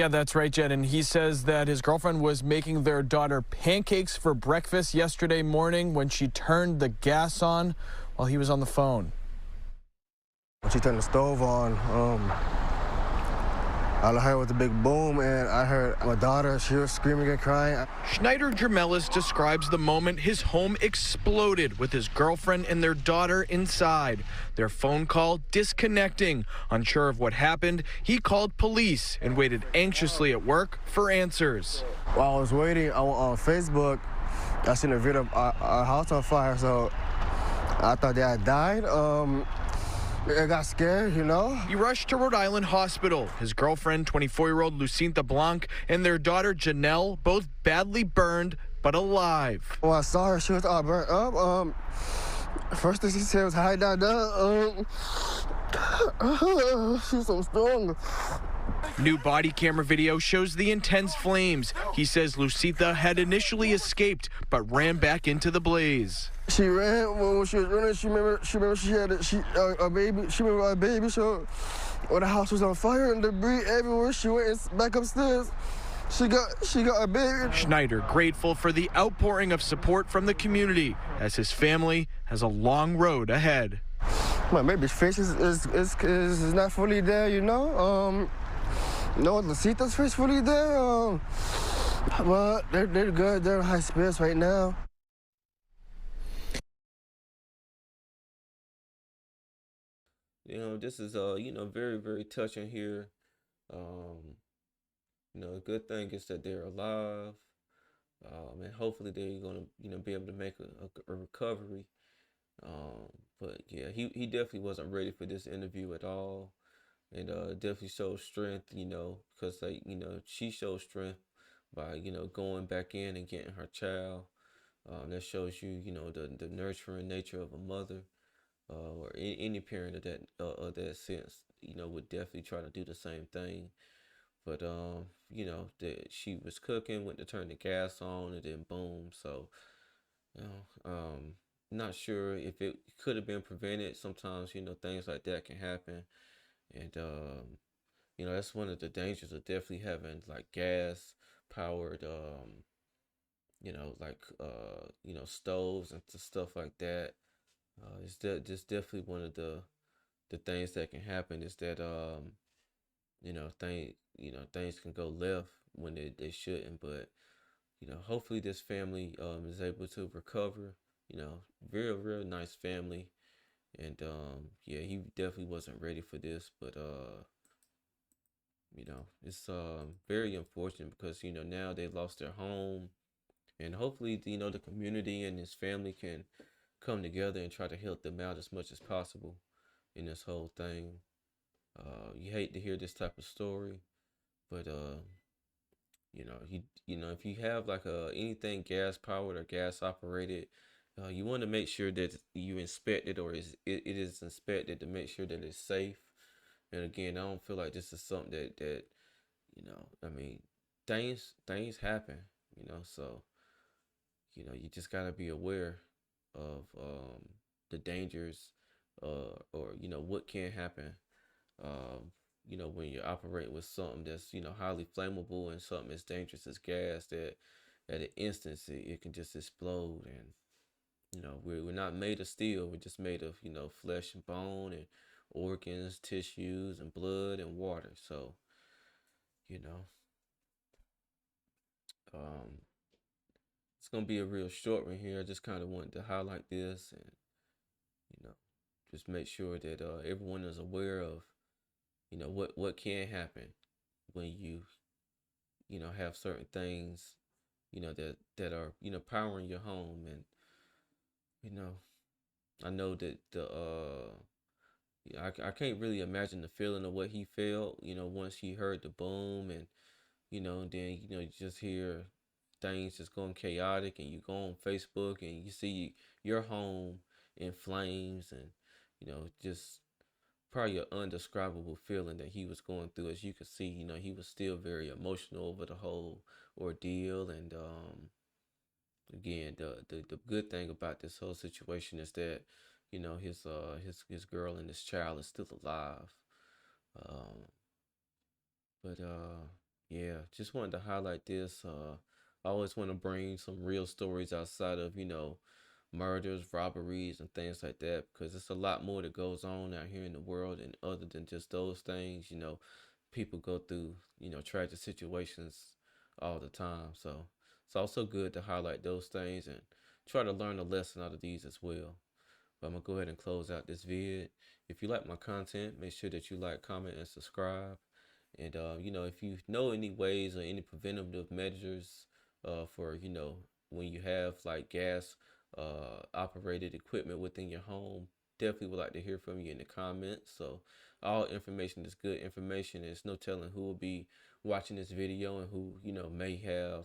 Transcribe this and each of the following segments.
Yeah, that's right, Jed. And he says that his girlfriend was making their daughter pancakes for breakfast yesterday morning when she turned the gas on while he was on the phone. When she turned the stove on, all I heard was a big boom, and I heard my daughter, she was screaming and crying. Schneider Jermelis describes the moment his home exploded with his girlfriend and their daughter inside. Their phone call disconnecting. Unsure of what happened, he called police and waited anxiously at work for answers. While I was waiting on Facebook, I seen a video of our house on fire, so I thought they had died. I got scared, you know? He rushed to Rhode Island Hospital. His girlfriend, 24-year-old Lucinta Blanc, and their daughter, Janelle, both badly burned, but alive. When I saw her, she was all burnt up. First thing she said was, "Hi, Dada." She's so strong. New body camera video shows the intense flames. He says Lucinta had initially escaped, but ran back into the blaze. She ran. When she was running, she remember she had a baby. She remember a baby. So when the house was on fire and debris everywhere, she went back upstairs. She got a baby. Schneider grateful for the outpouring of support from the community, as his family has a long road ahead. My baby's face is not fully there, you know. No, Lucinta's face fully there. But they're good. They're in high spirits right now. You know, this is very, very touching here. The good thing is that they're alive, and hopefully they're gonna be able to make a recovery. But yeah, he definitely wasn't ready for this interview at all, and definitely showed strength. Because she showed strength by going back in and getting her child. That shows you the nurturing nature of a mother. Or any parent of that sense, would definitely try to do the same thing. But that she was cooking, went to turn the gas on, and then boom. So, not sure if it could have been prevented. Sometimes things like that can happen, and that's one of the dangers of definitely having like gas powered, stoves and stuff like that. Just definitely one of the things that can happen is that things can go left when they shouldn't, but hopefully this family is able to recover. Real real nice family, and yeah, he definitely wasn't ready for this, but it's very unfortunate because now they lost their home, and hopefully the community and his family can come together and try to help them out as much as possible in this whole thing. You hate to hear this type of story, but if you have like anything gas powered or gas operated, you want to make sure that you inspect it, or it is inspected to make sure that it's safe. And again, I don't feel like this is something that I mean, things happen, so you just gotta be aware of the dangers, or what can happen, when you operate with something that's highly flammable and something as dangerous as gas, that at an instance it can just explode. And we're not made of steel. We're just made of flesh and bone and organs, tissues, and blood and water. So you know um it's gonna be a real short one here. I just kind of wanted to highlight this, and you know just make sure that everyone is aware of what can happen when you have certain things that are powering your home. And you know I know that I can't really imagine the feeling of what he felt once he heard the boom, and and then you just hear things just going chaotic, and you go on Facebook and you see your home in flames, and just probably an undescribable feeling that he was going through. As you could see, he was still very emotional over the whole ordeal. And again, the good thing about this whole situation is that his girl and his child is still alive. um but Yeah, just wanted to highlight this. I always want to bring some real stories outside of, murders, robberies, and things like that, because it's a lot more that goes on out here in the world, and other than just those things, people go through, tragic situations all the time. So it's also good to highlight those things and try to learn a lesson out of these as well. But I'm gonna go ahead and close out this vid. If you like my content, make sure that you like, comment, and subscribe. And if you know any ways or any preventative measures for when you have like gas operated equipment within your home, definitely would like to hear from you in the comments. So all information is good information. There's no telling who will be watching this video and who may have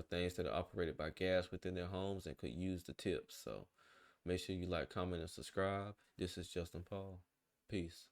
things that are operated by gas within their homes and could use the tips. So make sure you like, comment, and subscribe. This is Justin Paul. Peace.